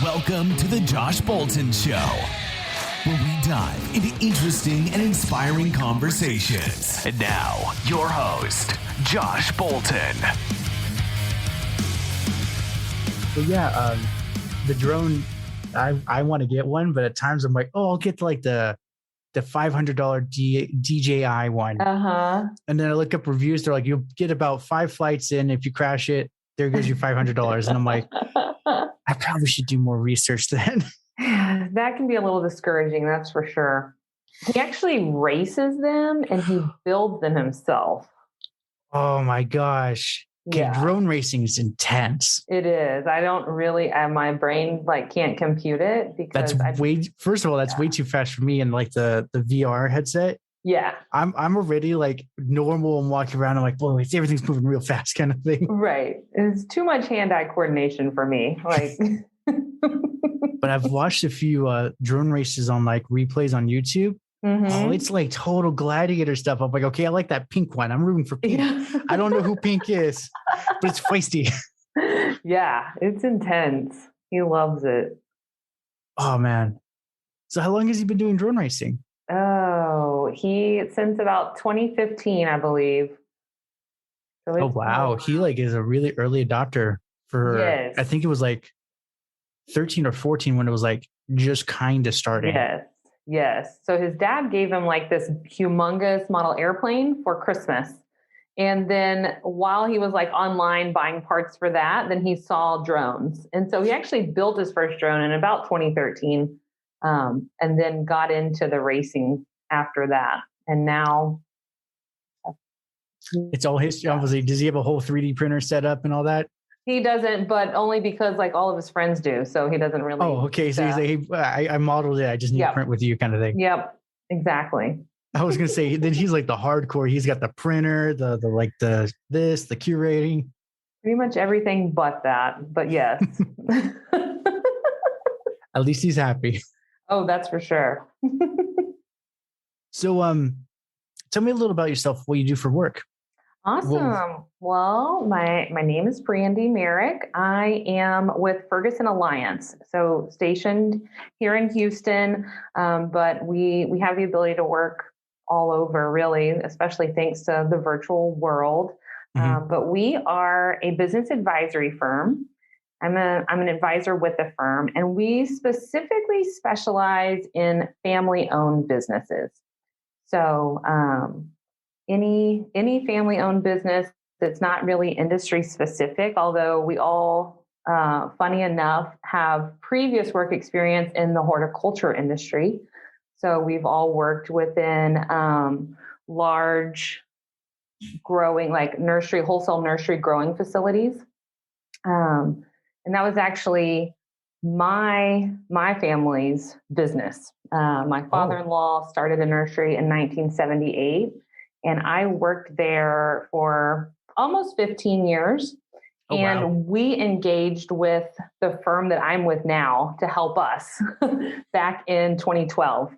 Welcome to the Josh Bolton Show, where we dive into interesting and inspiring conversations. And now, your host, Josh Bolton. Well, yeah, the drone, I want to get one, but at times I'm like, oh, I'll get like the $500 DJI one. And then I look up reviews. They're like, you'll get about 5 flights in. If you crash it, there goes your $500. And I'm like, I probably should do more research then. That can be a little discouraging, that's for sure. He actually races them and he builds them himself. Oh my gosh. Okay, Yeah. Drone racing is intense. It is. I don't really, my brain can't compute it because first of all, that's way too fast for me. And like the VR headset. Yeah. I'm already like normal and walking around. I'm like, boy, everything's moving real fast kind of thing. Right. It's too much hand-eye coordination for me. But I've watched a few drone races on like replays on YouTube. Mm-hmm. Oh, it's like total gladiator stuff. I'm like, okay, I like that pink one. I'm rooting for pink. Yeah. I don't know who pink is, but it's feisty. Yeah, it's intense. He loves it. Oh man. So how long has he been doing drone racing? Oh, since about 2015, I believe. So oh wow. He is a really early adopter for, yes. I think it was like 13 or 14 when it was like just kind of starting. Yes. So his dad gave him like this humongous model airplane for Christmas. And then while he was like online buying parts for that, then he saw drones. And so he actually built his first drone in about 2013, and then got into the racing after that. And now it's all history. Obviously, does he have a whole 3D printer set up and all that? He doesn't, but only because all of his friends do. So he doesn't really. Oh, okay. So he's like, I modeled it. I just need to print with you kind of thing. Yep, exactly. I was going to say, then he's like the hardcore. He's got the printer, the curating. Pretty much everything but that. But yes. At least he's happy. Oh, that's for sure. So, tell me a little about yourself, what you do for work. Awesome. Well, my name is Brandi, Marek. I am with Ferguson Alliance, so stationed here in Houston, but we have the ability to work all over, really, especially thanks to the virtual world. Mm-hmm. But we are a business advisory firm. I'm an advisor with the firm, and we specifically specialize in family-owned businesses. So any family-owned business that's not really industry specific, although we all, funny enough, have previous work experience in the horticulture industry. So we've all worked within large growing, like wholesale nursery growing facilities. And that was actually my family's business. My father-in-law started a nursery in 1978, and I worked there for almost 15 years. Oh, and wow. We engaged with the firm that I'm with now to help us back in 2012.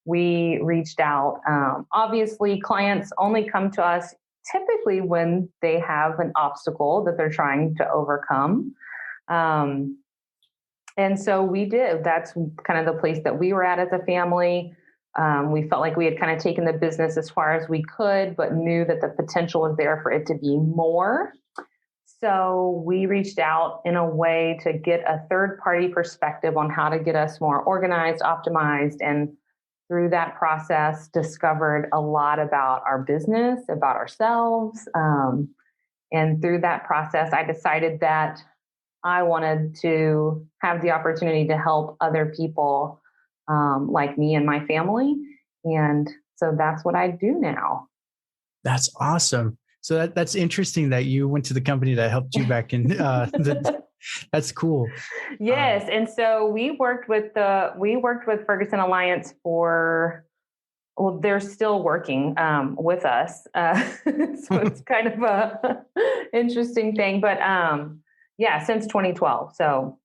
We reached out. Obviously, clients only come to us typically when they have an obstacle that they're trying to overcome. And so we did. That's kind of the place that we were at as a family. We felt like we had kind of taken the business as far as we could, but knew that the potential was there for it to be more. So we reached out in a way to get a third-party perspective on how to get us more organized, optimized, and through that process, discovered a lot about our business, about ourselves. And through that process, I decided that I wanted to have the opportunity to help other people like me and my family. And so that's what I do now. That's awesome. So that's interesting that you went to the company that helped you back in. That's cool. Yes. And so we worked with Ferguson Alliance they're still working with us. So it's kind of a interesting thing, but since 2012. So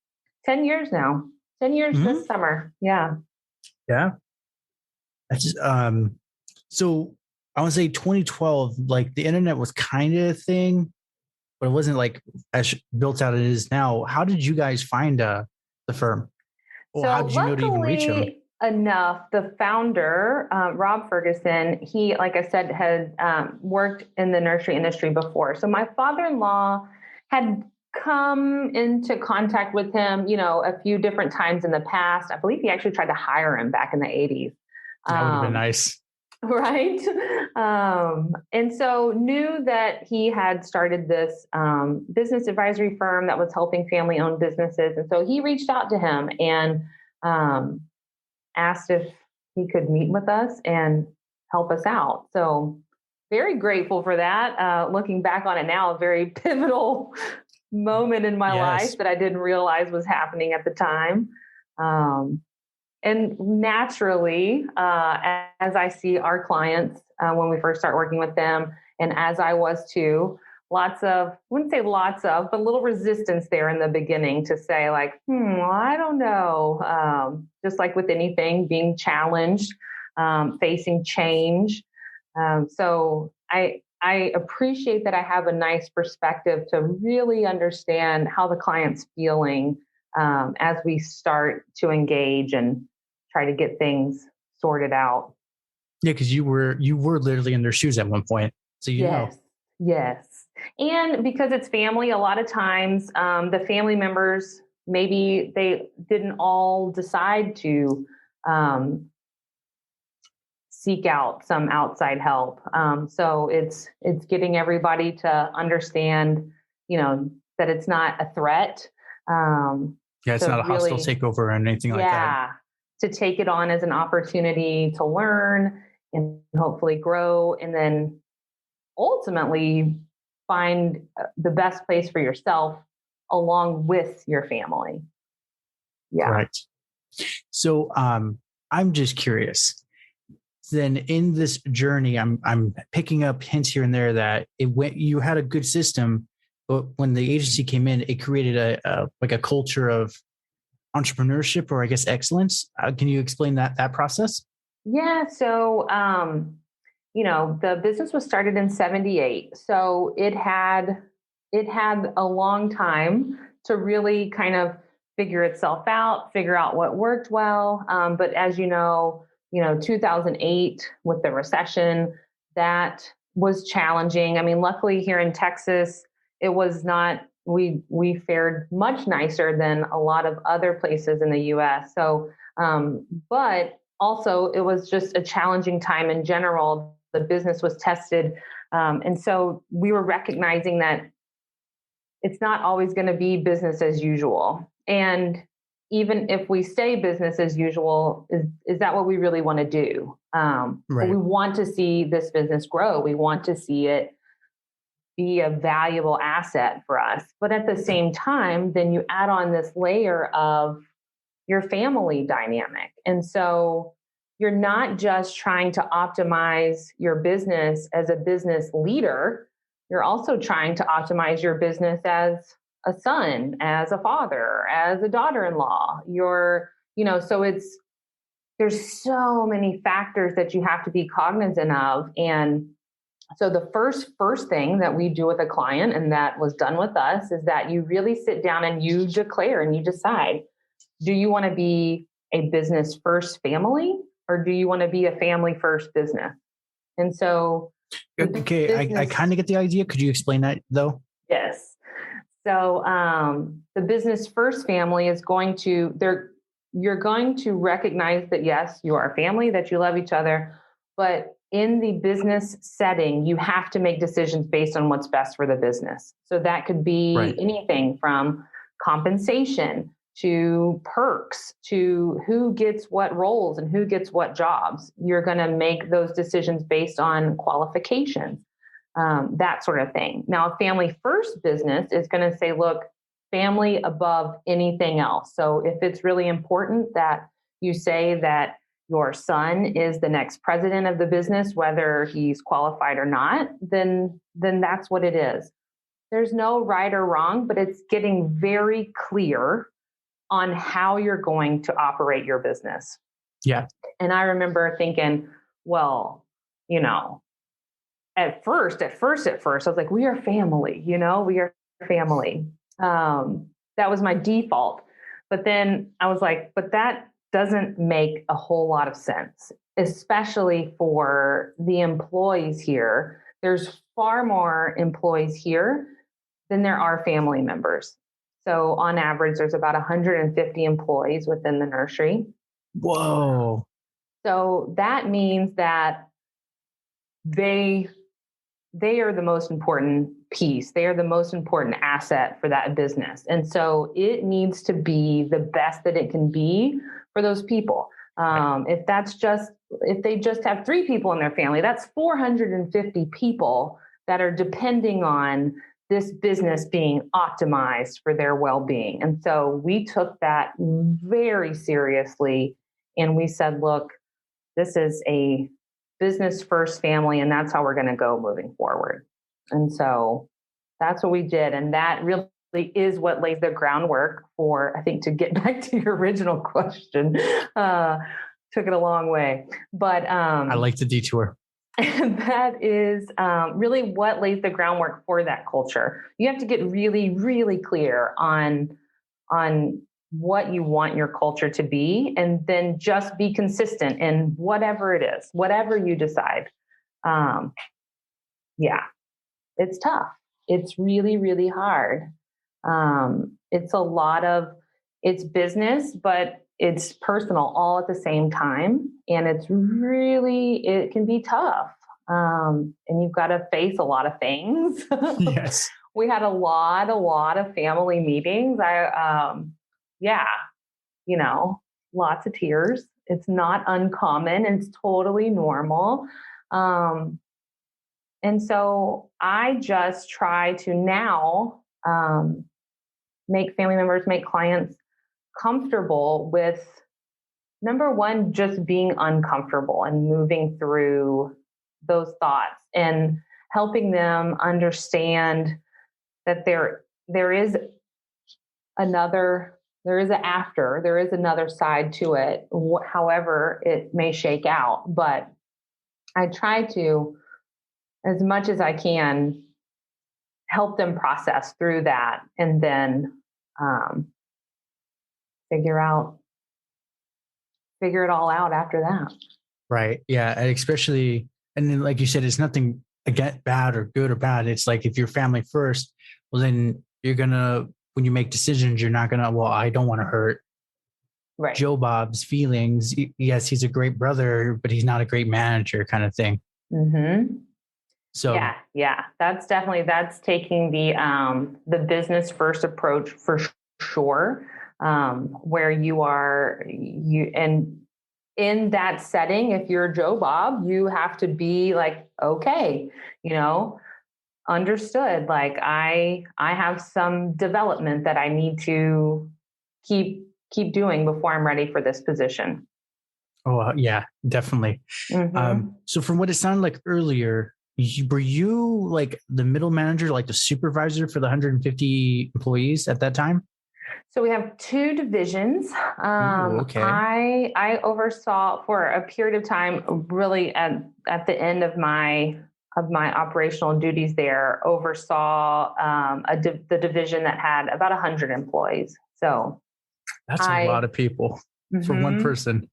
10 years now, 10 years this summer. Yeah. Yeah. That's just, so I would say 2012, like the internet was kind of a thing, but it wasn't like as built out as it is now. How did you guys find the firm? Well, So how did you know to even reach him? luckily enough, the founder, Rob Ferguson, he, like I said, had worked in the nursery industry before. So my father-in-law had come into contact with him, a few different times in the past. I believe he actually tried to hire him back in the 80s. That would have been nice. Right. And so knew that he had started this business advisory firm that was helping family owned businesses. And so he reached out to him and asked if he could meet with us and help us out. So very grateful for that. Looking back on it now, a very pivotal moment in my life that I didn't realize was happening at the time. And naturally, as I see our clients when we first start working with them, and as I was too, I wouldn't say lots of, but little resistance there in the beginning to say like, I don't know. Just like with anything, being challenged, facing change. So I appreciate that I have a nice perspective to really understand how the client's feeling as we start to engage and try to get things sorted out. Yeah, because you were literally in their shoes at one point. So Yes. And because it's family, a lot of times the family members, maybe they didn't all decide to seek out some outside help. So it's getting everybody to understand, that it's not a threat. It's not a hostile takeover or anything like that. Yeah, to take it on as an opportunity to learn and hopefully grow, and then ultimately find the best place for yourself along with your family. Yeah. Right. So I'm just curious. Then in this journey, I'm picking up hints here and there that you had a good system, but when the agency came in, it created a culture of entrepreneurship, or I guess excellence. Can you explain that process? Yeah. So, the business was started in 78. So it had a long time to really kind of figure itself out, figure out what worked well. But as 2008 with the recession, that was challenging. I mean, luckily here in Texas, it was not, we fared much nicer than a lot of other places in the US. So, but also it was just a challenging time in general. The business was tested. And so we were recognizing that it's not always going to be business as usual. And even if we say business as usual, is that what we really want to do? Right. We want to see this business grow. We want to see it be a valuable asset for us. But at the same time, then you add on this layer of your family dynamic. And so you're not just trying to optimize your business as a business leader. You're also trying to optimize your business as a son, as a father, as a daughter-in-law. There's so many factors that you have to be cognizant of. And so the first thing that we do with a client, and that was done with us, is that you really sit down and you declare and you decide, do you want to be a business first family, or do you want to be a family first business? And so, okay, I kind of get the idea. Could you explain that though? Yes. So the business first family is you're going to recognize that, yes, you are a family, that you love each other, but in the business setting, you have to make decisions based on what's best for the business. So that could be anything from compensation to perks to who gets what roles and who gets what jobs. You're going to make those decisions based on qualifications, that sort of thing. Now, a family first business is going to say, look, family above anything else. So if it's really important that you say that your son is the next president of the business, whether he's qualified or not, then that's what it is. There's no right or wrong, but it's getting very clear on how you're going to operate your business. Yeah. And I remember thinking, well, at first, I was like, we are family, we are family. That was my default. But then I was like, but that doesn't make a whole lot of sense, especially for the employees here. There's far more employees here than there are family members. So on average, there's about 150 employees within the nursery. Whoa. So that means that they are the most important piece. They are the most important asset for that business. And so it needs to be the best that it can be for those people. If they just have 3 people in their family, that's 450 people that are depending on this business being optimized for their well-being. And so we took that very seriously. And we said, look, this is a business first family, and that's how we're going to go moving forward. And so that's what we did. And that really is what lays the groundwork for, I think, to get back to your original question, took it a long way, but I like the detour. That is really what lays the groundwork for that culture. You have to get really, really clear on what you want your culture to be, and then just be consistent in whatever it is, whatever you decide. Yeah, it's tough. It's really, really hard. It's business, but it's personal all at the same time. And it can be tough. And you've got to face a lot of things. Yes. We had a lot of family meetings. Lots of tears. It's not uncommon. It's totally normal. And so I just try to now make family members, make clients comfortable with, number one, just being uncomfortable and moving through those thoughts and helping them understand that there is another side to it, however it may shake out. But I try to, as much as I can, help them process through that, and then figure it all out after that. Right. Yeah. And especially, and then, like you said, it's nothing again bad or good or bad. It's like, if you're family first, well, then you're gonna, when you make decisions, you're not gonna, well, I don't want to hurt Joe Bob's feelings. Yes, he's a great brother, but he's not a great manager, kind of thing. Mm-hmm. So yeah, that's taking the business first approach for sure. Where and in that setting, if you're Joe Bob, you have to be like, okay, understood. Like I have some development that I need to keep doing before I'm ready for this position. Oh yeah, definitely. Mm-hmm. So from what it sounded like earlier, were you like the middle manager, like the supervisor for the 150 employees at that time? So we have 2 divisions. Okay. I oversaw for a period of time, really at the end of my operational duties there, oversaw the division that had about 100 employees. So that's a lot of people for one person.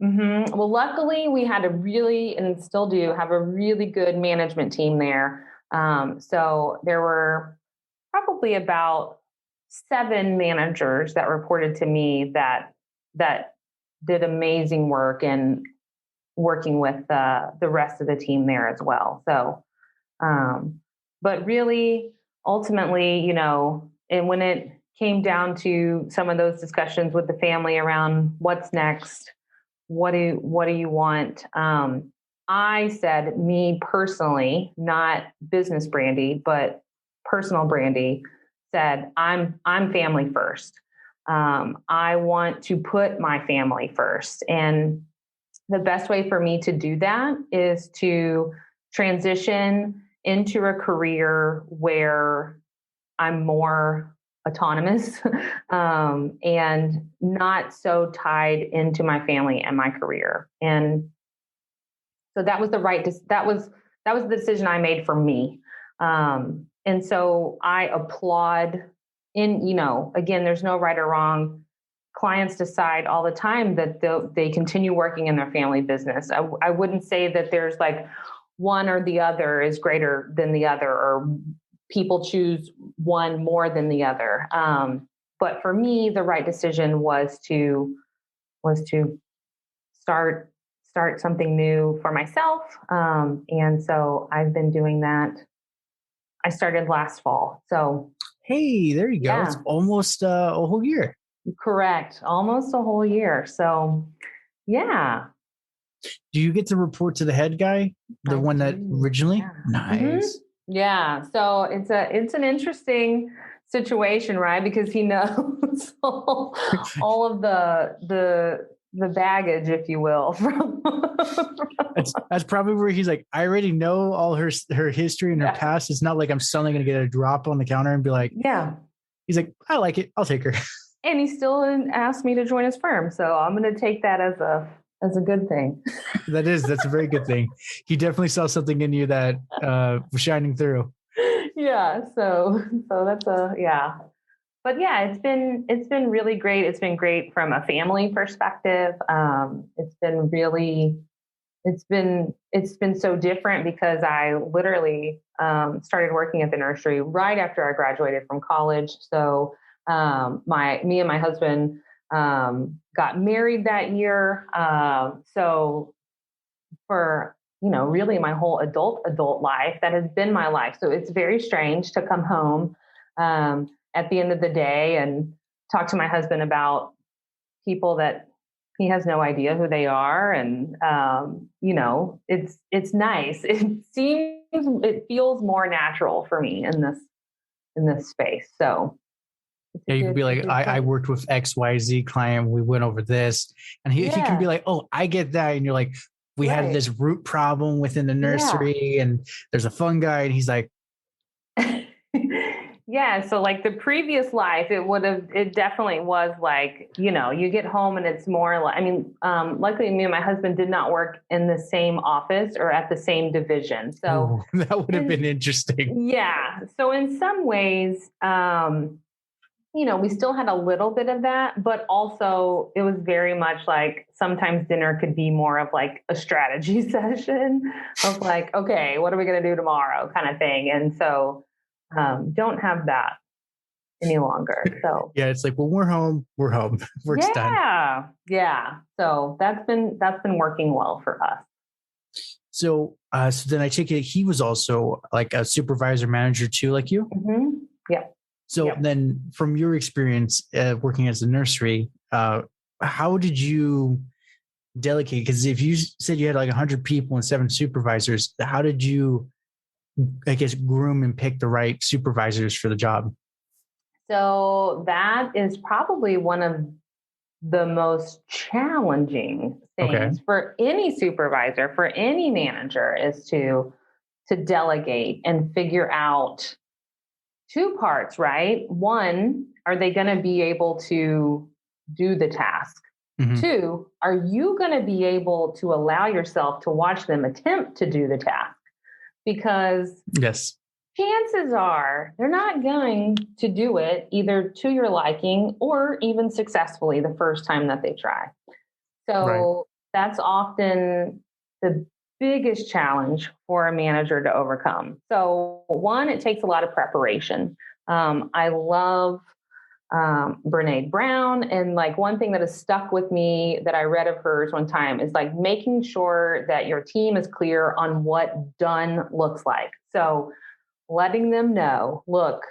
Mm-hmm. Well, luckily we had and still do have a really good management team there. So there were probably about 7 managers that reported to me that did amazing work and working with the rest of the team there as well. So, but really, ultimately, and when it came down to some of those discussions with the family around what's next, what do you want? I said, me personally, not business Brandi, but personal Brandi, said, I'm family first. I want to put my family first. And the best way for me to do that is to transition into a career where I'm more autonomous and not so tied into my family and my career. And so that was that was the decision I made for me. And so I applaud again, there's no right or wrong. clients decide all the time that they continue working in their family business. I wouldn't say that there's like one or the other is greater than the other, or people choose one more than the other. But for me, the right decision was to start something new for myself. And so I've been doing that. I started last fall. So, hey, there you go. Yeah. It's almost a whole year. Correct. Almost a whole year. So, yeah. Do you get to report to the head guy, the one that originally? Yeah. Nice. Mm-hmm. Yeah. So it's an interesting situation, right? Because he knows all of the baggage, if you will. That's probably where he's like, I already know all her history and her past. It's not like I'm suddenly going to get a drop on the counter and be like, yeah. He's like, I like it. I'll take her. And he still asked me to join his firm. So I'm going to take that as a good thing. That's a very good thing. He definitely saw something in you that was shining through. Yeah. So that's yeah. But yeah, it's been really great. It's been great from a family perspective. It's been so different because I literally started working at the nursery right after I graduated from college. So me and my husband got married that year. So for really my whole adult life, that has been my life. So it's very strange to come home at the end of the day and talk to my husband about people that he has no idea who they are. And, it's nice. It feels more natural for me in this space. So yeah, you could be like, I worked with XYZ client. We went over this, and he can be like, oh, I get that. And you're like, we had this root problem within the nursery and there's a fungi. And he's like, yeah. So like the previous life, it definitely was like, you get home and it's more like, luckily me and my husband did not work in the same office or at the same division. So that would have been interesting. Yeah. So in some ways, we still had a little bit of that, but also it was very much like sometimes dinner could be more of like a strategy session of like, okay, what are we going to do tomorrow kind of thing. And so don't have that any longer. So yeah, it's like, well, we're home. Work's done. Yeah. So that's been working well for us. So, so then I take it he was also like a supervisor manager too, like you? Mm-hmm. Yeah. So then from your experience working as a nursery, how did you delegate? Because if you said you had like 100 people and 7 supervisors, how did you, I guess, groom and pick the right supervisors for the job? So that is probably one of the most challenging things for any supervisor, for any manager, is to delegate and figure out 2 parts, right? 1, are they going to be able to do the task? Mm-hmm. 2, are you going to be able to allow yourself to watch them attempt to do the task? Because chances are they're not going to do it either to your liking or even successfully the first time that they try. So that's often the biggest challenge for a manager to overcome. So 1, it takes a lot of preparation. I love Brene Brown. And like one thing that has stuck with me that I read of hers one time is like making sure that your team is clear on what done looks like. So letting them know, look,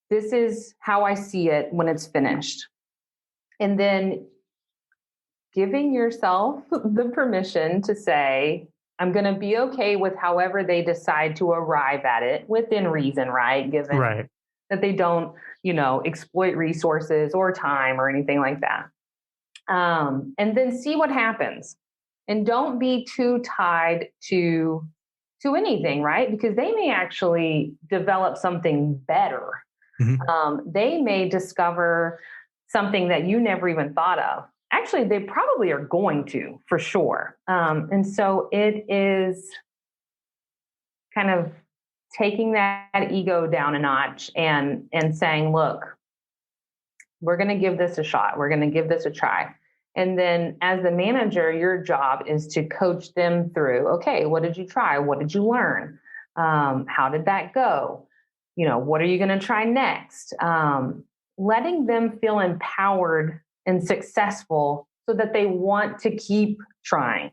this is how I see it when it's finished. And then giving yourself the permission to say, I'm going to be okay with however they decide to arrive at it within reason, right? Given that they don't, exploit resources or time or anything like that. And then see what happens. And don't be too tied to anything, right? Because they may actually develop something better. Mm-hmm. They may discover something that you never even thought of. Actually, they probably are going to, for sure. And so it is kind of taking that ego down a notch and saying, look, we're going to give this a shot. We're going to give this a try. And then as the manager, your job is to coach them through, okay, what did you try? What did you learn? How did that go? What are you going to try next? Letting them feel empowered and successful so that they want to keep trying.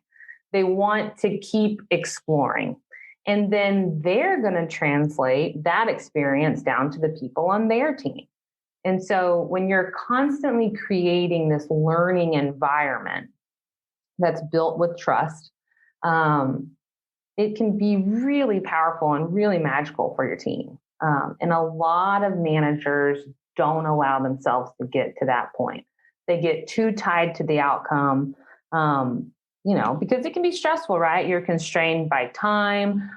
They want to keep exploring. And then they're going to translate that experience down to the people on their team. And so when you're constantly creating this learning environment that's built with trust, it can be really powerful and really magical for your team. And a lot of managers don't allow themselves to get to that point. They get too tied to the outcome, because it can be stressful, right? You're constrained by time.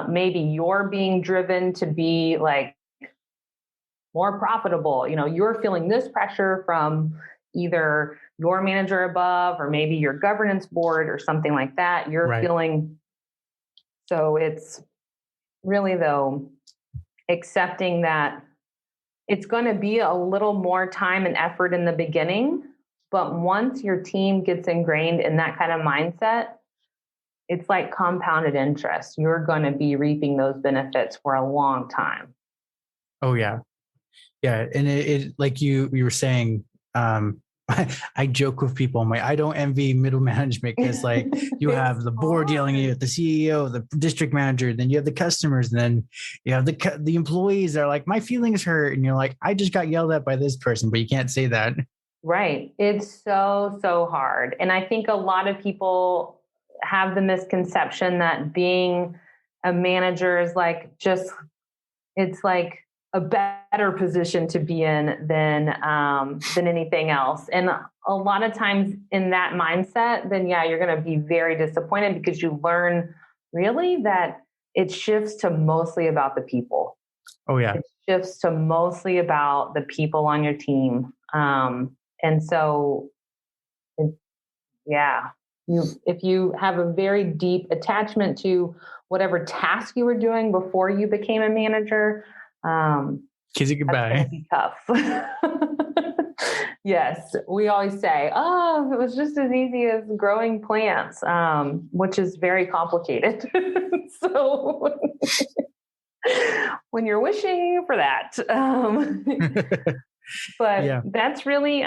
Maybe you're being driven to be like more profitable. You're feeling this pressure from either your manager above or maybe your governance board or something like that. You're right. feeling. So it's really, though, accepting that it's going to be a little more time and effort in the beginning. But once your team gets ingrained in that kind of mindset, it's like compounded interest. You're going to be reaping those benefits for a long time. Oh, yeah. Yeah. And it like you were saying, I joke with people. I'm like, I don't envy middle management because like you have the board yelling at you, the CEO, the district manager, then you have the customers, and then you have the employees that are like, my feelings hurt. And you're like, I just got yelled at by this person, but you can't say that. Right. It's so hard. And I think a lot of people have the misconception that being a manager is like it's like a better position to be in than anything else. And a lot of times in that mindset, then yeah, you're going to be very disappointed because you learn really that it shifts to mostly about the people. Oh yeah. It shifts to mostly about the people on your team. And so, if you have a very deep attachment to whatever task you were doing before you became a manager, kiss it goodbye. That's gonna be tough. Yes, we always say, it was just as easy as growing plants, which is very complicated. So when you're wishing for that, but yeah. That's really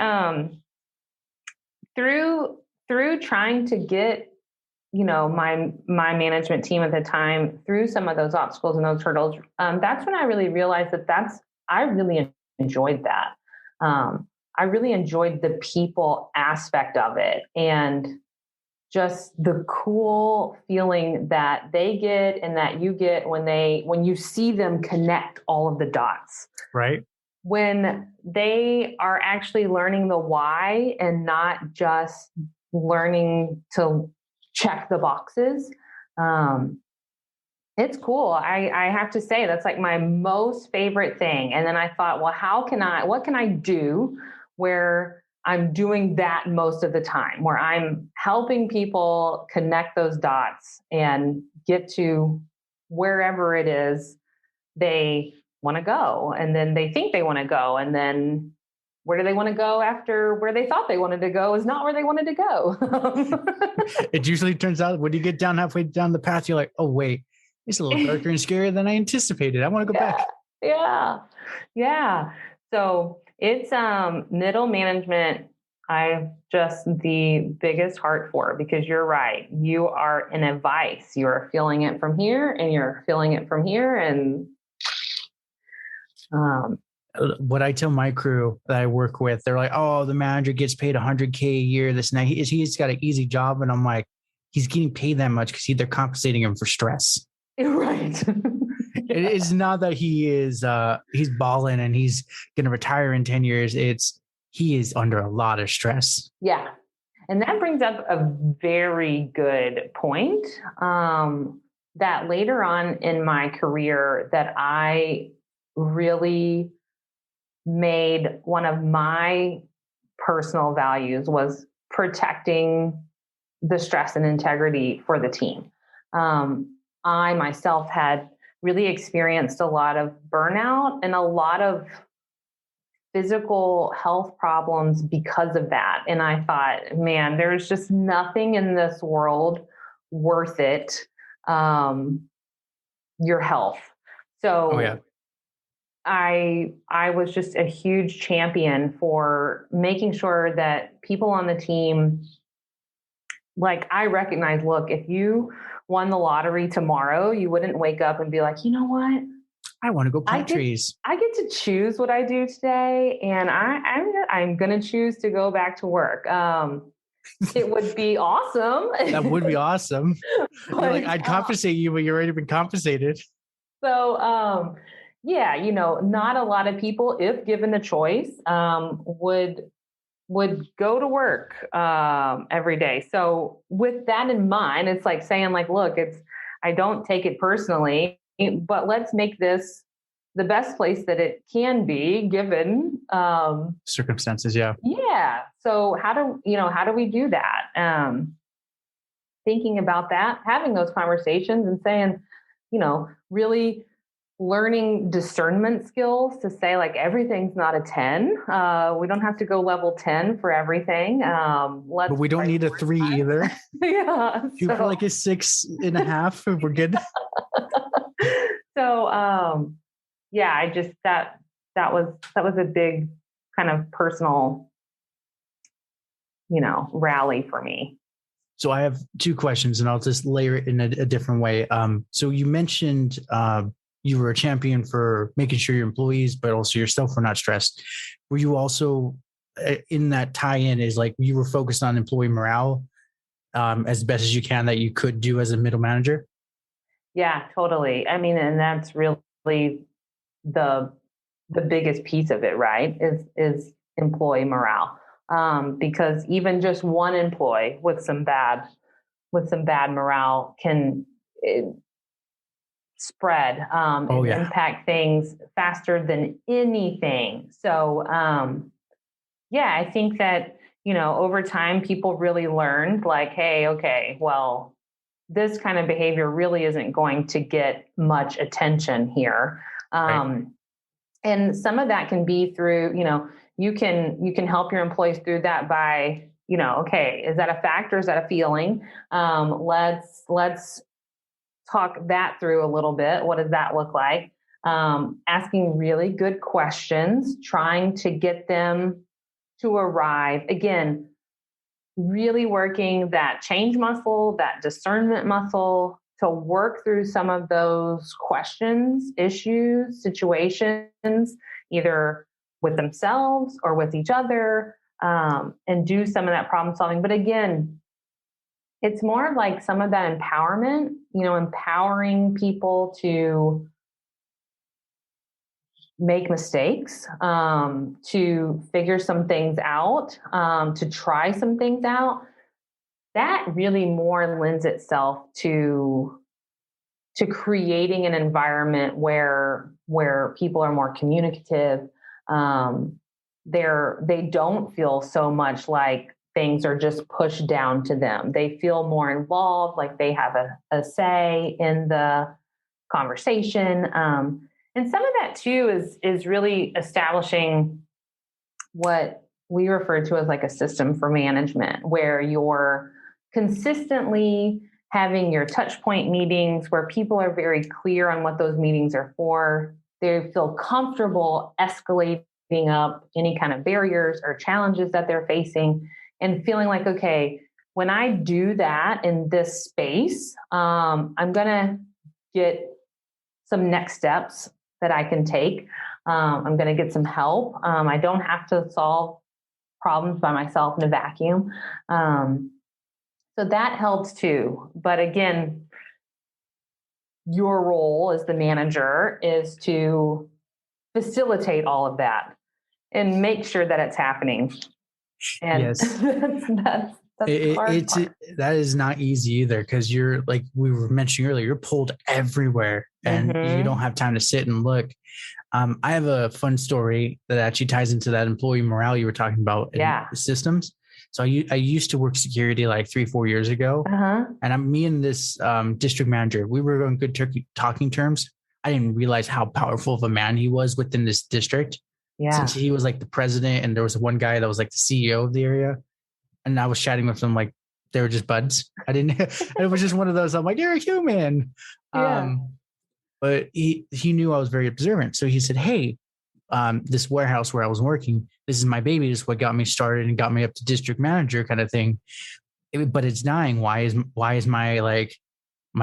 through trying to get my management team at the time through some of those obstacles and those hurdles. That's when I really realized I really enjoyed that. I really enjoyed the people aspect of it and just the cool feeling that they get and that you get when you see them connect all of the dots. Right. When they are actually learning the why and not just learning to check the boxes. It's cool. I have to say that's like my most favorite thing. And then I thought, well, what can I do where I'm doing that most of the time, where I'm helping people connect those dots and get to wherever it is they want to go. And then they think they want to go. And then where do they want to go after where they thought they wanted to go is not where they wanted to go. It usually turns out when you get down halfway down the path, you're like, oh, wait, it's a little darker and scarier than I anticipated. I want to go back. Yeah. Yeah. So it's middle management. I've just the biggest heart for, because you're right. You are in a vice. You are feeling it from here and you're feeling it from here. And what I tell my crew that I work with, they're like, oh, the manager gets paid $100K a year. This night he's got an easy job. And I'm like, he's getting paid that much because they're compensating him for stress. Right. It's not that he's balling and he's going to retire in 10 years. He is under a lot of stress. Yeah. And that brings up a very good point, that later on in my career that I really made one of my personal values was protecting the stress and integrity for the team. I myself had really experienced a lot of burnout and a lot of physical health problems because of that. And I thought, man, there's just nothing in this world worth it. Your health. So I was just a huge champion for making sure that people on the team, like, I recognize, look, if you won the lottery tomorrow, you wouldn't wake up and be like, you know what? I want to go plant trees. I get to choose what I do today, and I'm going to choose to go back to work. It would be awesome. That would be awesome. But, like, I'd compensate you, but you've already been compensated. So, yeah, you know, not a lot of people, if given the choice, would go to work every day. So with that in mind, it's like saying, like, look, I don't take it personally, but let's make this the best place that it can be given circumstances. Yeah. Yeah. So how do we do that? Thinking about that, having those conversations and saying, you know, really learning discernment skills to say, like, everything's not a 10. We don't have to go level 10 for everything. But we don't need a 3 either. Yeah. You feel like a 6.5 if we're good. So, yeah, I just, that was a big kind of personal, you know, rally for me. So I have 2 questions, and I'll just layer it in a different way. So you mentioned you were a champion for making sure your employees, but also yourself, were not stressed. Were you also in that tie-in is like you were focused on employee morale as best as you can that you could do as a middle manager? Yeah, totally. I mean, and that's really the biggest piece of it, right? Is employee morale. Because even just one employee with some bad morale can spread and impact things faster than anything. So, yeah, I think that, you know, over time, people really learned, like, hey, okay, well, this kind of behavior really isn't going to get much attention here. Right. And some of that can be through, you know, you can help your employees through that by, you know, okay, is that a fact or is that a feeling? Let's talk that through a little bit. What does that look like? Asking really good questions, trying to get them to arrive. Again, really working that change muscle, that discernment muscle, to work through some of those questions, issues, situations, either with themselves or with each other, and do some of that problem solving. But again, it's more of like some of that empowerment, you know, empowering people to make mistakes, to figure some things out, to try some things out. That really more lends itself to creating an environment where people are more communicative. They don't feel so much like things are just pushed down to them. They feel more involved, like they have a say in the conversation. And some of that too is really establishing what we refer to as like a system for management, where you're consistently having your touch point meetings where people are very clear on what those meetings are for. They feel comfortable escalating up any kind of barriers or challenges that they're facing, and feeling like, okay, when I do that in this space, I'm going to get some next steps that I can take. I'm going to get some help. I don't have to solve problems by myself in a vacuum. So that helps too. But again, your role as the manager is to facilitate all of that and make sure that it's happening. And yes, that's that is not easy either, because you're, like we were mentioning earlier, you're pulled everywhere and you don't have time to sit and look. I have a fun story that actually ties into that employee morale you were talking about in systems. So I used to work security like 3-4 years ago, and me and this district manager, we were on good talking terms. I didn't realize how powerful of a man he was within this district. since he was like the president and there was one guy that was like the CEO of the area. And I was chatting with them like they were just buds. I didn't, it was just one of those, I'm like, you're a human. Yeah. But he knew I was very observant. So he said, hey, this warehouse where I was working, this is my baby. This is what got me started and got me up to district manager kind of thing. But it's dying. Why is my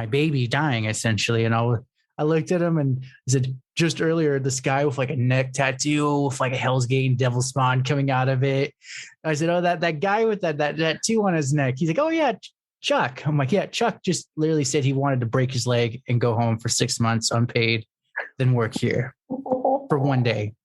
baby dying essentially? And I looked at him and I said, just earlier, this guy with like a neck tattoo with like a Hell's Gate and Devil Spawn coming out of it. I said, oh, that guy with that tattoo on his neck. He's like, oh yeah, Chuck. I'm like, yeah, Chuck just literally said he wanted to break his leg and go home for 6 months unpaid, then work here for one day.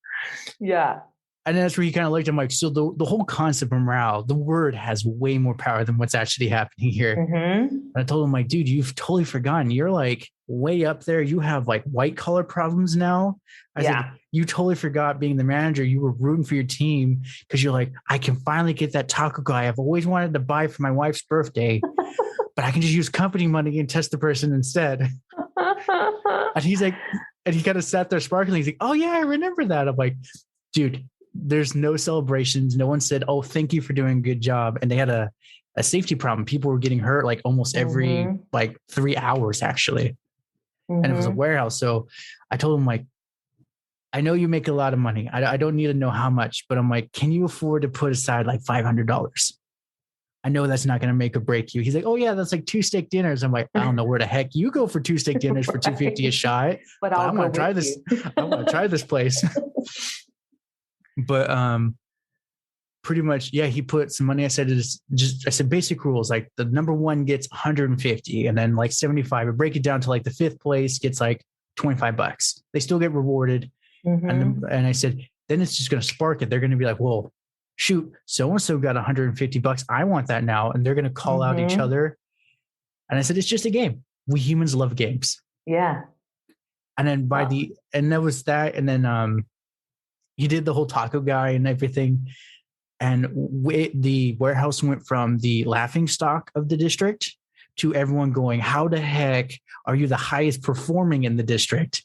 Yeah. And that's where he kind of looked at him like, so the whole concept of morale, the word has way more power than what's actually happening here. Mm-hmm. And I told him like, dude, you've totally forgotten. You're like way up there. You have like white collar problems now. I said, you totally forgot being the manager. You were rooting for your team because you're like, I can finally get that taco guy I've always wanted to buy for my wife's birthday, but I can just use company money and test the person instead. And he's like, and he kind of sat there sparkling. He's like, oh yeah, I remember that. I'm like, dude, there's no celebrations. No one said, oh, thank you for doing a good job. And they had a safety problem. People were getting hurt like almost every like 3 hours actually. And it was a warehouse. So I told him like, I know you make a lot of money. I don't need to know how much, but I'm like, can you afford to put aside like $500? I know that's not going to make or break you. He's like, oh yeah, that's like 2 steak dinners. I'm like, I don't know where the heck you go for 2 steak dinners for $250 a shot. But I want to try this. I want to try this place. But pretty much, yeah, he put some money. I said basic rules. Like the number one gets 150 and then like 75. I break it down to like the 5th place gets like $25. They still get rewarded. And I said, then it's just going to spark it. They're going to be like, well, shoot, so-and-so got $150. I want that now. And they're going to call out each other. And I said, it's just a game. We humans love games. Yeah. And then and that was that. And then, he did the whole taco guy and everything. And the warehouse went from the laughing stock of the district to everyone going, how the heck are you the highest performing in the district?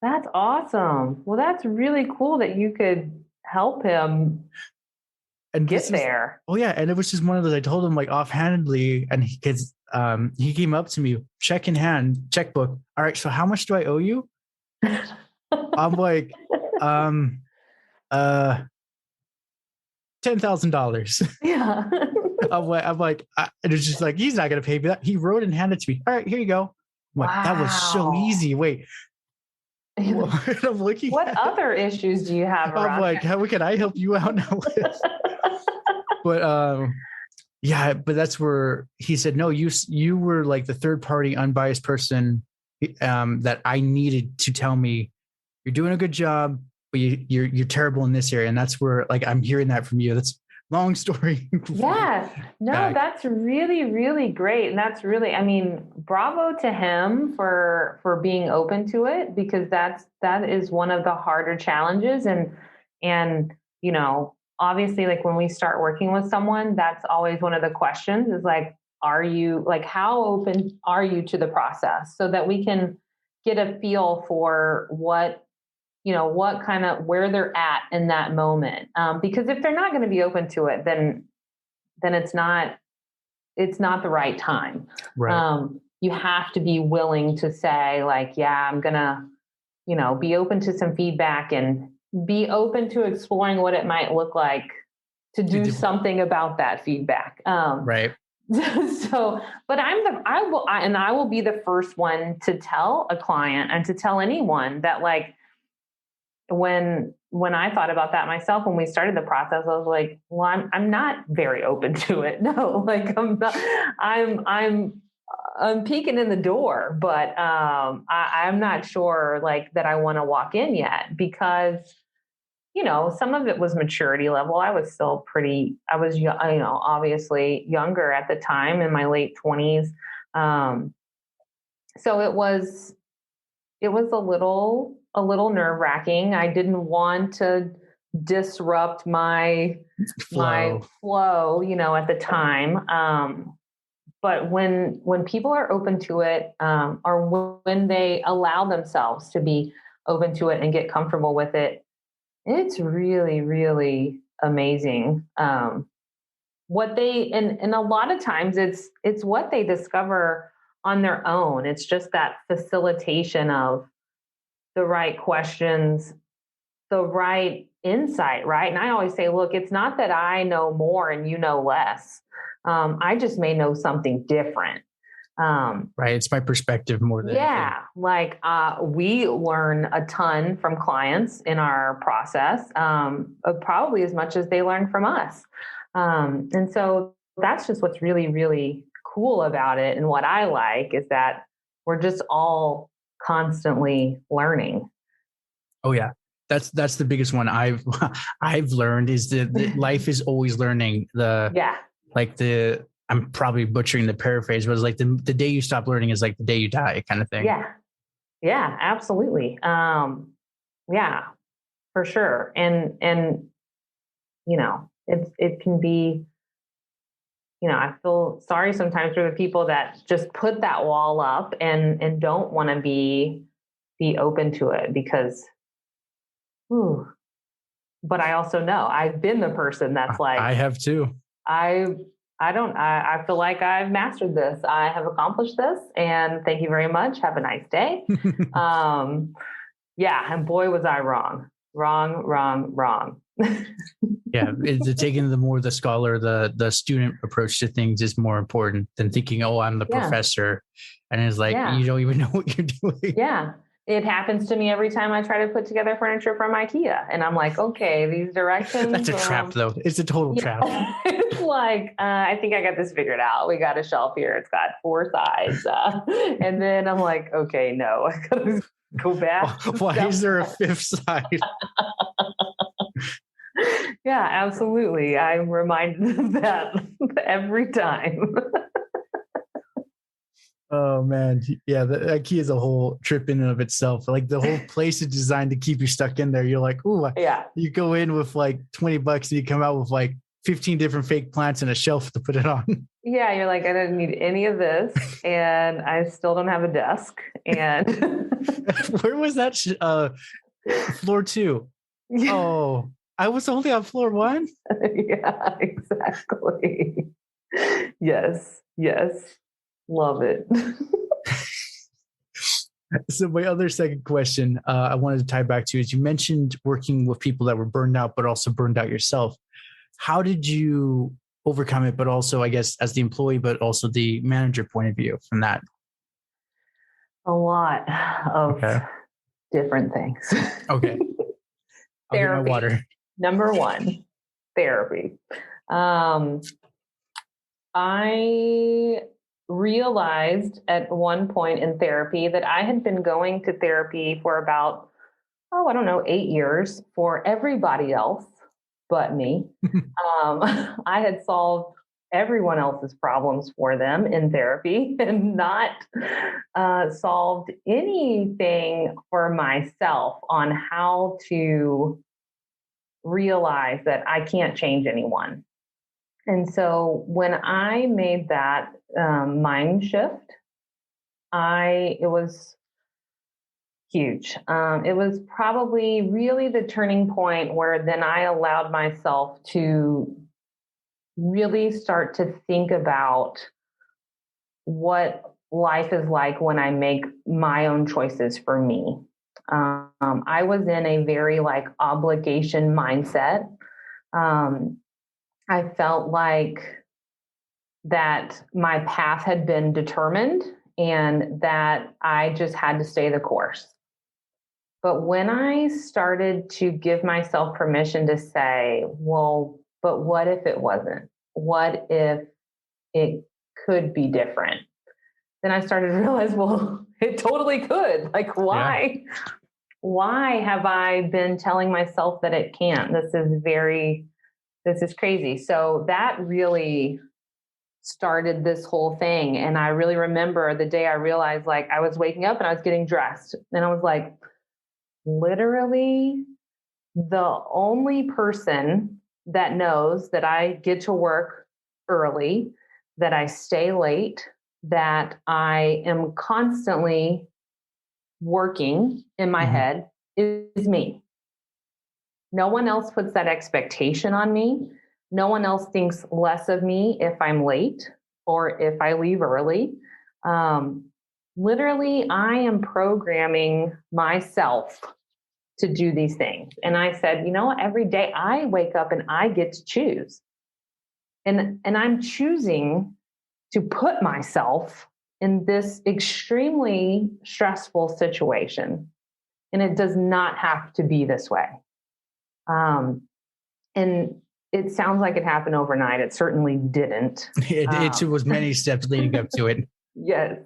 That's awesome. Well, that's really cool that you could help him and get there. Oh yeah. And it was just one of those, I told him like offhandedly, and he came up to me, check in hand, checkbook. All right, so how much do I owe you? I'm like, $10,000. Yeah. I'm like, it was just like, he's not going to pay me that. He wrote and handed it to me. All right, here you go. I'm like, that was so easy. Wait. I'm looking. What other issues do you have? I'm like, how can I help you out now? But yeah, but that's where he said, no, you were like the third party unbiased person that I needed to tell me you're doing a good job, but you're terrible in this area. And that's where like, I'm hearing that from you. That's long story. Yeah, no, that's really, really great. And that's really, I mean, bravo to him for being open to it, because that is one of the harder challenges. And, you know, obviously like when we start working with someone, that's always one of the questions is like, are you like, how open are you to the process so that we can get a feel for what kind of where they're at in that moment. Because if they're not going to be open to it, then it's not the right time. Right. You have to be willing to say like, yeah, I'm going to, be open to some feedback and be open to exploring what it might look like to do something about that feedback. Right. So, but I will be the first one to tell a client and to tell anyone that like, when I thought about that myself, when we started the process, I was like, well, I'm not very open to it. No, like I'm peeking in the door, but I'm not sure like that I want to walk in yet because, some of it was maturity level. I was still obviously younger at the time in my late 20s. So it was a little nerve wracking. I didn't want to disrupt my flow, at the time. But when people are open to it, or when they allow themselves to be open to it and get comfortable with it, It's really, really amazing. What they, and a lot of times it's what they discover on their own. It's just that facilitation of the right questions, the right insight, right? And I always say, look, it's not that I know more and you know less. I just may know something different. Right. It's my perspective more than anything. Like we learn a ton from clients in our process, probably as much as they learn from us. And so that's just what's really, really cool about it. And what I like is that we're just all constantly learning. Oh yeah. That's the biggest one I've learned is that life is always learning. I'm probably butchering the paraphrase, but it's like the day you stop learning is like the day you die kind of thing. Yeah. Yeah, absolutely. Yeah, for sure. And, it can be, I feel sorry sometimes for the people that just put that wall up and don't want to be open to it because, but I also know I've been the person that's like, I have too. I feel like I've mastered this. I have accomplished this and thank you very much. Have a nice day. Yeah. And boy, was I wrong. Yeah. It's taking the scholar, the student approach to things is more important than thinking, oh, I'm the professor. And it's like, you don't even know what you're doing. Yeah. It happens to me every time I try to put together furniture from IKEA. And I'm like, okay, these directions. That's a trap though. It's a total trap. It's like, I think I got this figured out. We got a shelf here. It's got 4 sides. And then I'm like, okay, no, I gotta go back. Why is there a 5th side? Yeah, absolutely. I'm reminded of that every time. Oh man. Yeah. The IKEA is a whole trip in and of itself. Like the whole place is designed to keep you stuck in there. You're like, ooh, you go in with like $20 and you come out with like 15 different fake plants and a shelf to put it on. Yeah. You're like, I didn't need any of this and I still don't have a desk. And where was that? Floor 2. Oh, I was only on floor 1. Yeah, exactly. Yes. Love it. So my other second question I wanted to tie back to is you mentioned working with people that were burned out, but also burned out yourself. How did you overcome it? But also, I guess, as the employee, but also the manager point of view from that? A lot of different things. Okay. I'll get my water. Number 1, therapy. I realized at one point in therapy that I had been going to therapy for about, 8 years for everybody else but me. I had solved everyone else's problems for them in therapy and not solved anything for myself on how to realize that I can't change anyone. And so when I made that mind shift, it was huge. It was probably really the turning point where then I allowed myself to really start to think about what life is like when I make my own choices for me. I was in a very obligation mindset. I felt like that my path had been determined and that I just had to stay the course. But when I started to give myself permission to say, well, but what if it wasn't? What if it could be different? Then I started to realize, well, it totally could. Why? Yeah. Why have I been telling myself that it can't? This is crazy. So that really started this whole thing. And I really remember the day I realized I was waking up and I was getting dressed and I was like, literally the only person that knows that I get to work early, that I stay late, that I am constantly working in my head is me. no one else puts that expectation on me. No one else thinks less of me if I'm late or if I leave early. Literally, I am programming myself to do these things. And I said, you know what? Every day I wake up and I get to choose. And I'm choosing to put myself in this extremely stressful situation. And it does not have to be this way. And it sounds like it happened overnight. It certainly didn't. It was many steps leading up to it. Yes.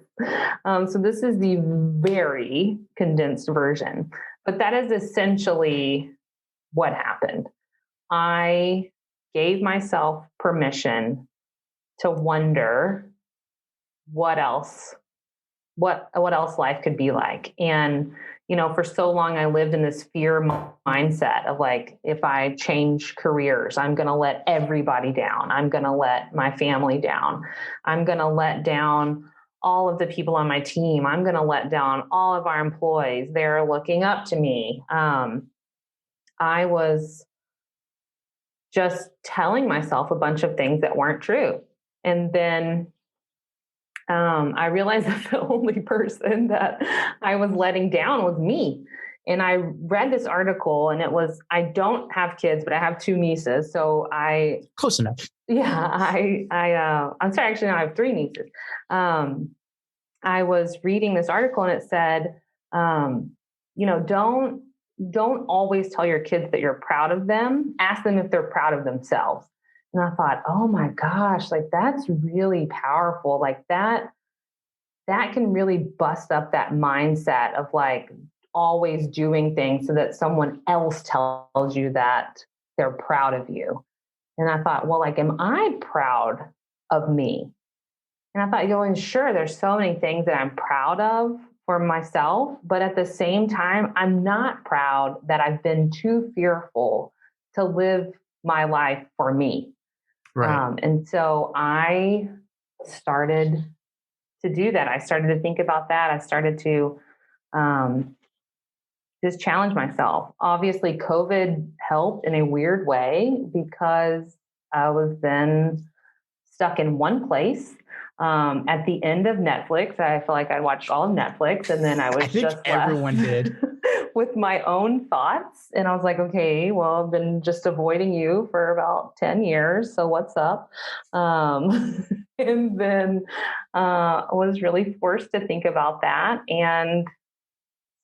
So this is the very condensed version, but that is essentially what happened. I gave myself permission to wonder what else life could be like. And, for so long I lived in this fear mindset of like, if I change careers, I'm going to let everybody down. I'm going to let my family down. I'm going to let down all of the people on my team. I'm going to let down all of our employees. They're looking up to me. I was just telling myself a bunch of things that weren't true. And then I realized that the only person that I was letting down was me. And I read this article, and it was, I don't have kids, but I have 2 nieces. So close enough. Yeah, I'm sorry, actually, no, I have 3 nieces. I was reading this article, and it said, don't always tell your kids that you're proud of them. Ask them if they're proud of themselves. And I thought, oh my gosh, like that's really powerful. Like that can really bust up that mindset of like always doing things so that someone else tells you that they're proud of you. And I thought, well, like, am I proud of me? And I thought, going, sure, there's so many things that I'm proud of for myself, but at the same time, I'm not proud that I've been too fearful to live my life for me. Right. And so I started to do that. I started to think about that. I started to just challenge myself. Obviously, COVID helped in a weird way because I was then stuck in one place. At the end of Netflix, I feel like I watched all of Netflix, and then I was just everyone did with my own thoughts. And I was like, okay, well, I've been just avoiding you for about 10 years. So what's up? And then I was really forced to think about that. And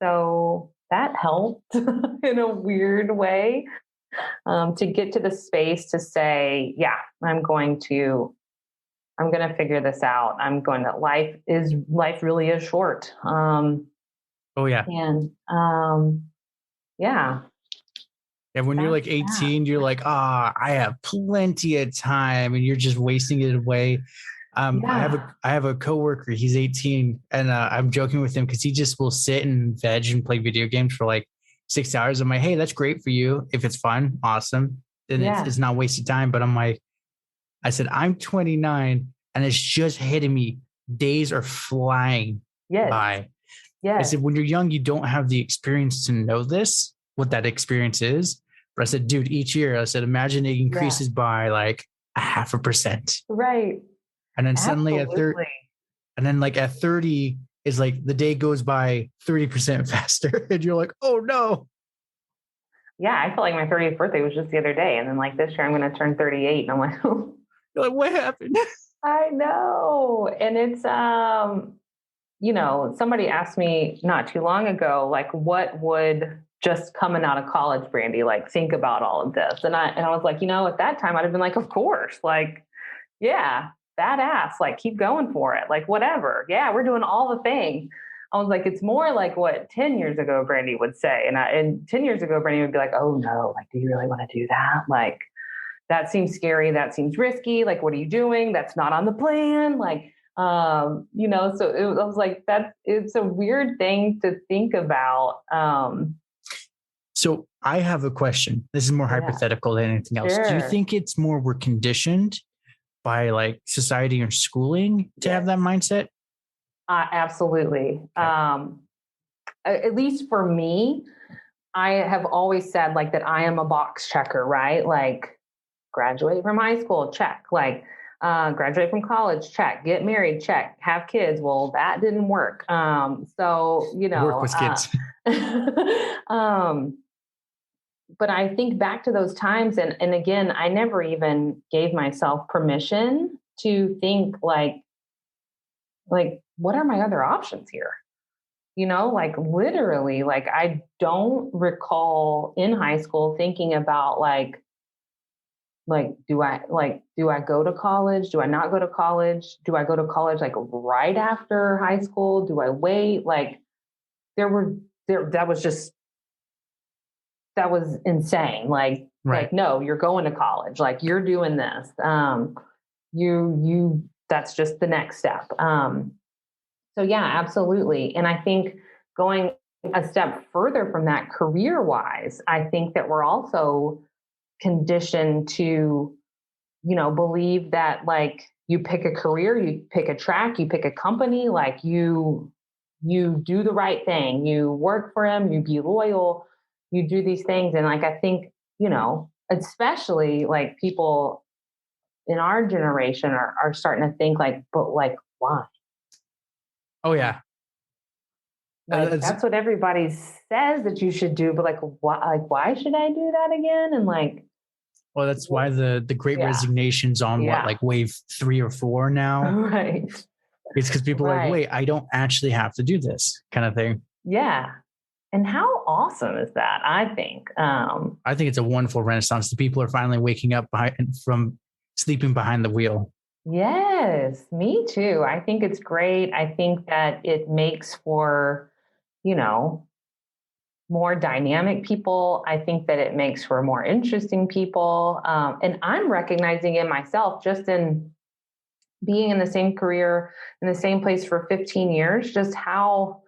so that helped in a weird way to get to the space to say, yeah, I'm going to figure this out. Life really is short. Oh yeah. And yeah. Yeah, when you're like 18, you're like, I have plenty of time, and you're just wasting it away. I have a coworker. He's 18, and I'm joking with him because he just will sit and veg and play video games for like 6 hours. I'm like, hey, that's great for you. If it's fun, awesome. Then it's not wasted time. But I said, I'm 29, and it's just hitting me. Days are flying by. Yes. I said, when you're young, you don't have the experience to know what that experience is. But I said, dude, each year, I said, imagine it increases by like 0.5%. Right. And then suddenly at 30 is like the day goes by 30% faster. And you're like, oh no. Yeah. I felt like my 30th birthday was just the other day. And then like this year I'm going to turn 38. And I'm like, oh. You're like, what happened? I know. And it's, somebody asked me not too long ago, like, what would just coming out of college, Brandi, like think about all of this? And I was like, at that time I'd have been like, of course, like, yeah, badass, like keep going for it. Like, whatever. Yeah. We're doing all the things. I was like, it's more like what 10 years ago Brandi would say. And 10 years ago, Brandi would be like, oh no, like, do you really want to do that? Like, that seems scary. That seems risky. Like, what are you doing? That's not on the plan. Like, so I was like, it's a weird thing to think about. So I have a question. This is more hypothetical than anything else. Sure. Do you think it's more we're conditioned by like society or schooling to have that mindset? Absolutely. Okay. At least for me, I have always said like that I am a box checker, right? Like graduate from high school, check. Like graduate from college, check. Get married, check. Have kids. Well, that didn't work. So, work with kids. But I think back to those times and again, I never even gave myself permission to think like, what are my other options here? Like literally, like I don't recall in high school thinking about do I go to college? Do I not go to college? Do I go to college like right after high school? Do I wait? Like that was insane. Right. Like, no, you're going to college. Like you're doing this. That's just the next step. So yeah, absolutely. And I think going a step further from that career wise, I think that we're also conditioned to, believe that like you pick a career, you pick a track, you pick a company, like you do the right thing, you work for them, you be loyal, you do these things. And like, I think, especially like people in our generation are starting to think like, but like, why? Oh yeah. Like, that's what everybody says that you should do, but like, why should I do that again? And like, well, that's why the Great Resignation's on like wave 3 or 4 now. Right. It's because people are like, wait, I don't actually have to do this kind of thing. Yeah. And how awesome is that? I think it's a wonderful renaissance. The people are finally waking up from sleeping behind the wheel. Yes, me too. I think it's great. I think that it makes for, more dynamic people. I think that it makes for more interesting people. And I'm recognizing in myself, just in being in the same career, in the same place for 15 years, just how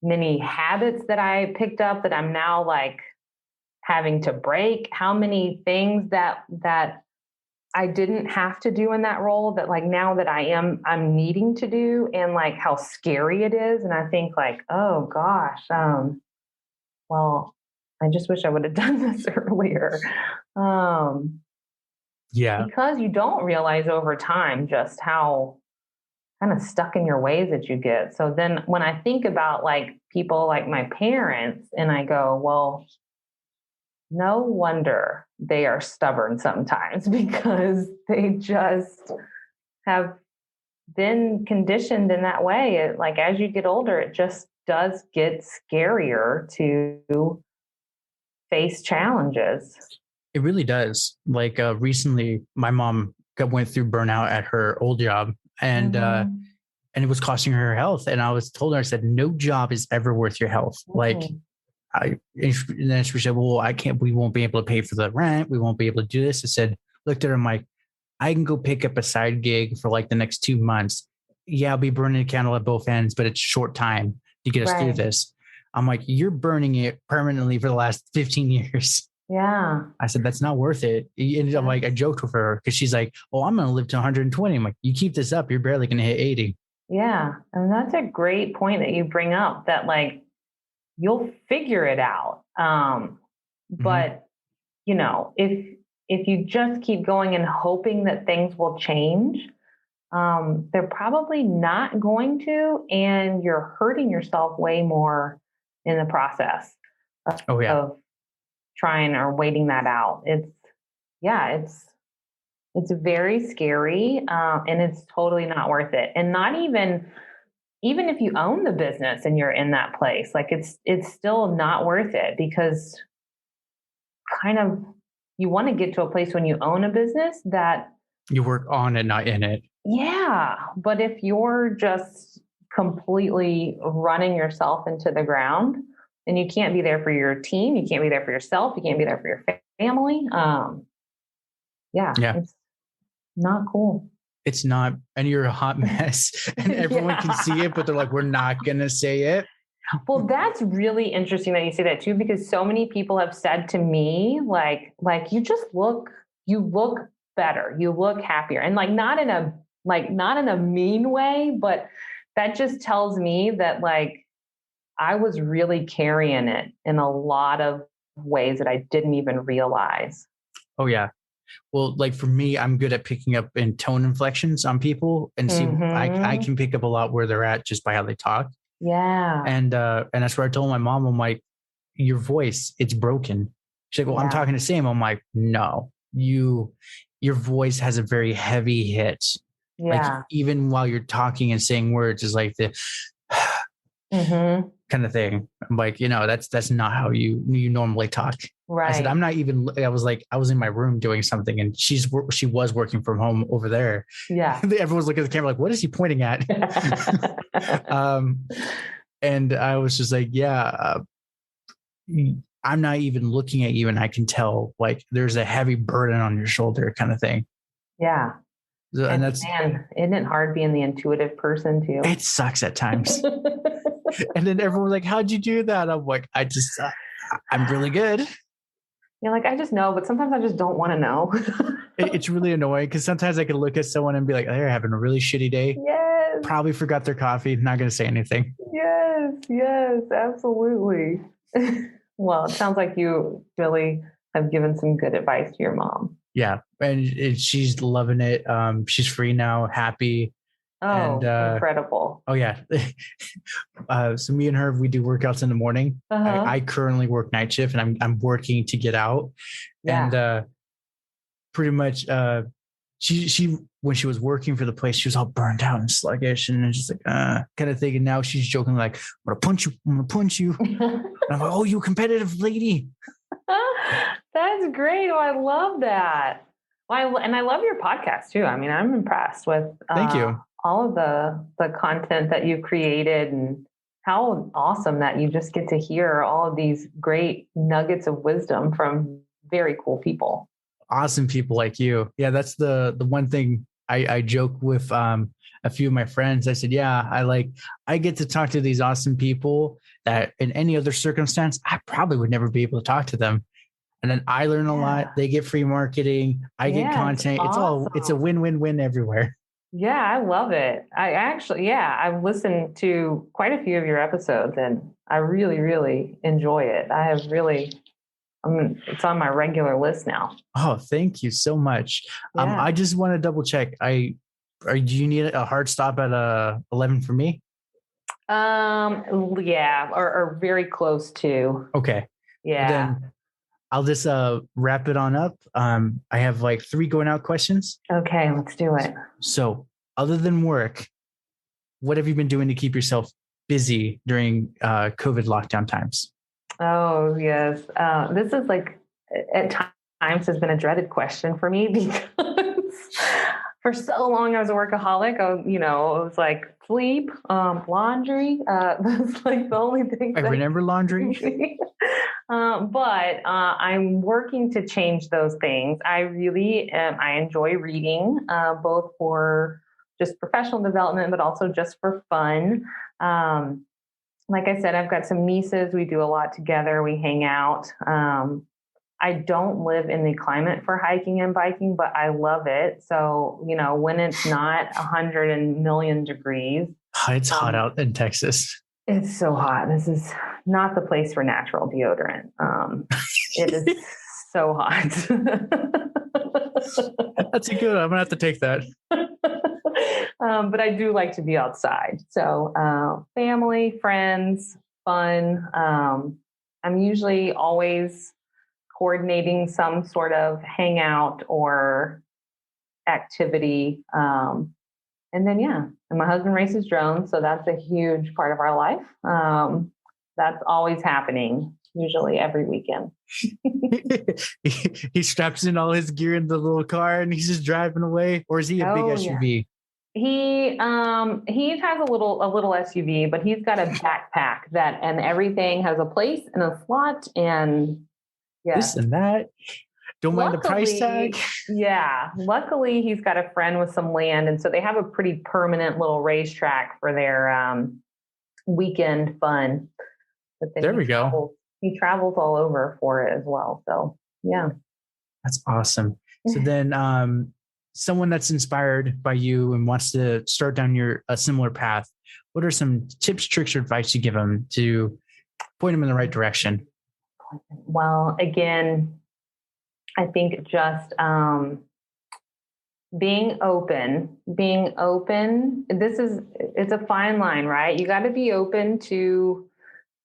many habits that I picked up that I'm now like having to break, how many things that I didn't have to do in that role that like now that I'm needing to do, and like how scary it is. And I think like, oh gosh, well, I just wish I would have done this earlier. Because you don't realize over time just how kind of stuck in your ways that you get. So then when I think about like people like my parents and I go, well, no wonder they are stubborn sometimes, because they just have been conditioned in that way. Like as you get older, it just does get scarier to face challenges. It really does. Like recently, my mom went through burnout at her old job, and it was costing her health. And I told her, I said, no job is ever worth your health. Like, and then she said, well, we won't be able to pay for the rent. We won't be able to do this. I said, looked at her, I'm like, I can go pick up a side gig for like the next 2 months. Yeah, I'll be burning a candle at both ends, but it's short time to get us through this. I'm like, you're burning it permanently for the last 15 years. Yeah. I said, that's not worth it. And I'm like, I joked with her because she's like, oh, I'm going to live to 120. I'm like, you keep this up, you're barely going to hit 80. Yeah. And that's a great point that you bring up, that like, you'll figure it out. But if you just keep going and hoping that things will change, they're probably not going to, and you're hurting yourself way more in the process of trying or waiting that out. It's very scary, and it's totally not worth it. And not even if you own the business and you're in that place, like it's still not worth it, because kind of you want to get to a place when you own a business that you work on it, not in it. Yeah. But if you're just completely running yourself into the ground, then you can't be there for your team. You can't be there for yourself. You can't be there for your family. It's not cool. It's not. And you're a hot mess, and everyone can see it, but they're like, we're not going to say it. Well, that's really interesting that you say that too, because so many people have said to me, like you look better, you look happier, and not in a mean way, but that just tells me that like I was really carrying it in a lot of ways that I didn't even realize. Oh yeah. Well, like for me, I'm good at picking up in tone inflections on people and see, I can pick up a lot where they're at just by how they talk. Yeah. And that's where I told my mom, I'm like, your voice, it's broken. She's like, well, I'm talking to Sam. I'm like, no, your voice has a very heavy hit. Yeah. Like even while you're talking and saying words is like the kind of thing. I'm like, that's not how you normally talk. Right. I said, I'm not even, I was in my room doing something and she was working from home over there. Yeah. Everyone's looking at the camera like, what is he pointing at? And I was just like, I'm not even looking at you and I can tell like there's a heavy burden on your shoulder kind of thing. Yeah. And that's, man, isn't it hard being the intuitive person too? It sucks at times. And then everyone's like, how'd you do that? I'm like, I'm really good. You're like, I just know, but sometimes I just don't want to know. It's really annoying because sometimes I can look at someone and be like, they're having a really shitty day. Yes. Probably forgot their coffee. Not going to say anything. Yes, absolutely. Well, it sounds like you really have given some good advice to your mom. Yeah. And she's loving it. She's free now, happy. Oh, and, incredible. Oh, yeah. So me and her, we do workouts in the morning. I currently work night shift and I'm working to get out. Yeah. And pretty much she when she was working for the place, she was all burned out and sluggish and just like kind of thing. And now she's joking like, I'm gonna punch you. And I'm like, oh, you competitive lady. That's great. Oh, I love that. Well, and I love your podcast too. I mean, I'm impressed with thank you. All of the content that you've created and how awesome that you just get to hear all of these great nuggets of wisdom from very cool people. Awesome people like you. Yeah, that's the one thing I joke with a few of my friends. I said, yeah, I get to talk to these awesome people that in any other circumstance, I probably would never be able to talk to them. And then I learn a lot. They get free marketing. I get content. Awesome. It's a win-win-win everywhere. Yeah, I love it. I've listened to quite a few of your episodes and I really, really enjoy it. It's on my regular list now. Oh, thank you so much. Yeah. I just want to double check. Do you need a hard stop at 11 for me? Yeah, or very close to. Okay. Yeah. Then I'll just wrap it on up. I have like 3 going out questions. Okay, let's do it. So other than work, what have you been doing to keep yourself busy during COVID lockdown times? Oh, yes. This is like at times has been a dreaded question for me because for so long I was a workaholic. It was like sleep, laundry. That's like the only thing. I remember laundry. But I'm working to change those things. I really I enjoy reading, both for just professional development, but also just for fun. Like I said, I've got some nieces. We do a lot together. We hang out. I don't live in the climate for hiking and biking, but I love it. So, when it's not 100 million degrees. It's hot out in Texas. It's so hot. This is not the place for natural deodorant. It is so hot. That's a good one. I'm going to have to take that. But I do like to be outside. So family, friends, fun. I'm usually always coordinating some sort of hangout or activity. And then, and my husband races drones. So that's a huge part of our life. That's always happening, usually every weekend. He straps in all his gear in the little car and he's just driving away. Or is he a big SUV? Yeah. He has a little SUV, but he's got a backpack and everything has a place and a slot and this and that. Don't mind the price tag. Yeah. Luckily, he's got a friend with some land. And so they have a pretty permanent little racetrack for their weekend fun. But then there we go. He travels all over for it as well. So, yeah. That's awesome. So then someone that's inspired by you and wants to start down a similar path, what are some tips, tricks, or advice you give them to point them in the right direction? Well, again, I think just being open, it's a fine line, right? You got to be open to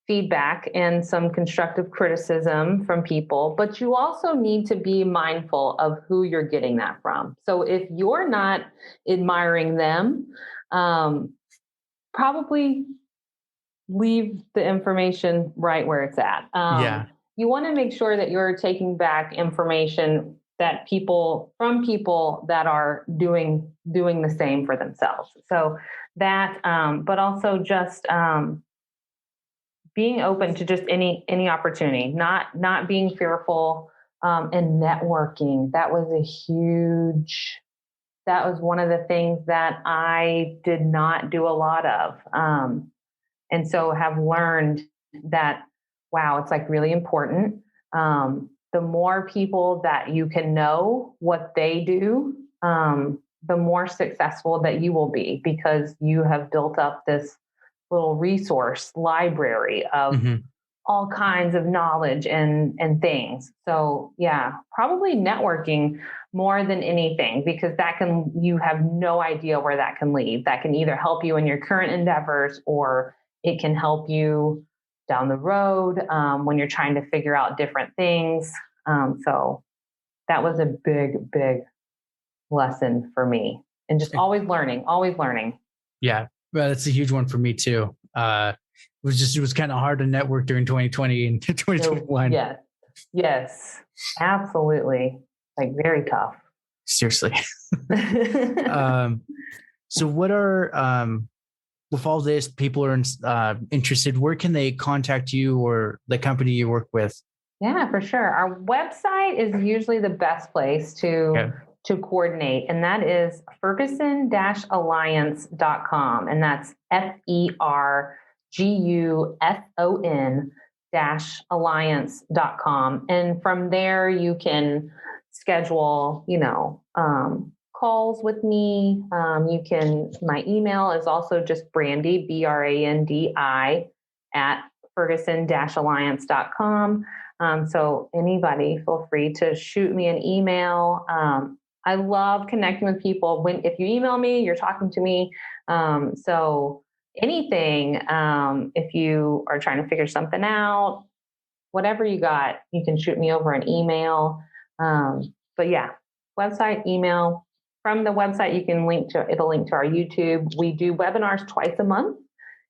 feedback and some constructive criticism from people, but you also need to be mindful of who you're getting that from. So if you're not admiring them, probably leave the information right where it's at. You want to make sure that you're taking back information that from people that are doing the same for themselves. So that, but also just being open to just any opportunity, not being fearful, and networking. That was one of the things that I did not do a lot of. And so have learned that, wow, it's like really important. The more people that you can know what they do, the more successful that you will be, because you have built up this little resource library of all kinds of knowledge and things. So yeah, probably networking more than anything, because you have no idea where that can lead. That can either help you in your current endeavors, or it can help you down the road when you're trying to figure out different things. So that was a big, big lesson for me, and just always learning. Yeah. Well, that's a huge one for me too. It was kind of hard to network during 2020 and 2021. Yes, absolutely. Like very tough. Seriously. So what are, with all this, people are interested, where can they contact you or the company you work with? Yeah, for sure. Our website is usually the best place to coordinate. And that is Ferguson-alliance.com. And that's FERGUSON-alliance.com. And from there, you can schedule, calls with me. My email is also just Brandi, Brandi, at Ferguson-alliance.com. So anybody, feel free to shoot me an email. I love connecting with people. If you email me, you're talking to me. So anything, if you are trying to figure something out, whatever you got, you can shoot me over an email. But yeah, website, email. From the website, it'll link to our YouTube. We do webinars twice a month.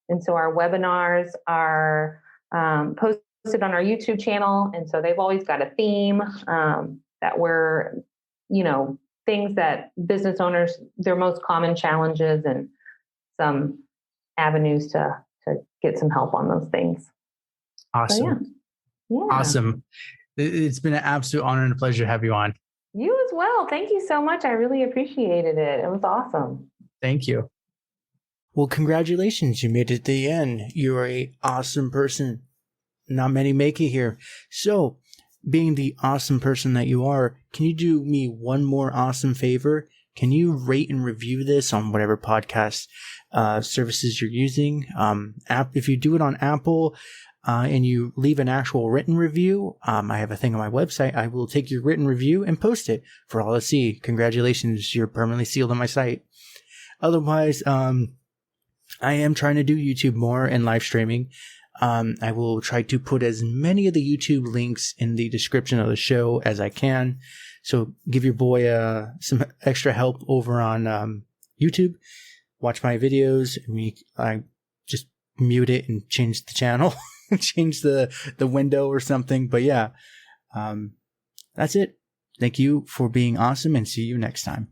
And so our webinars are posted on our YouTube channel. And so they've always got a theme that we're, things that business owners, their most common challenges, and some avenues to get some help on those things. Awesome. So, yeah. Awesome. It's been an absolute honor and a pleasure to have you on. You as well. Thank you so much. I really appreciated it. It was awesome. Thank you. Well, congratulations. You made it to the end. You're an awesome person. Not many make it here. So, being the awesome person that you are, can you do me one more awesome favor? Can you rate and review this on whatever podcast services you're using? If you do it on Apple and you leave an actual written review, I have a thing on my website. I will take your written review and post it for all to see. Congratulations, you're permanently sealed on my site. Otherwise, I am trying to do YouTube more and live streaming. I will try to put as many of the YouTube links in the description of the show as I can. So give your boy some extra help over on YouTube. Watch my videos. I just mute it and change the channel, change the window or something. But yeah, that's it. Thank you for being awesome, and see you next time.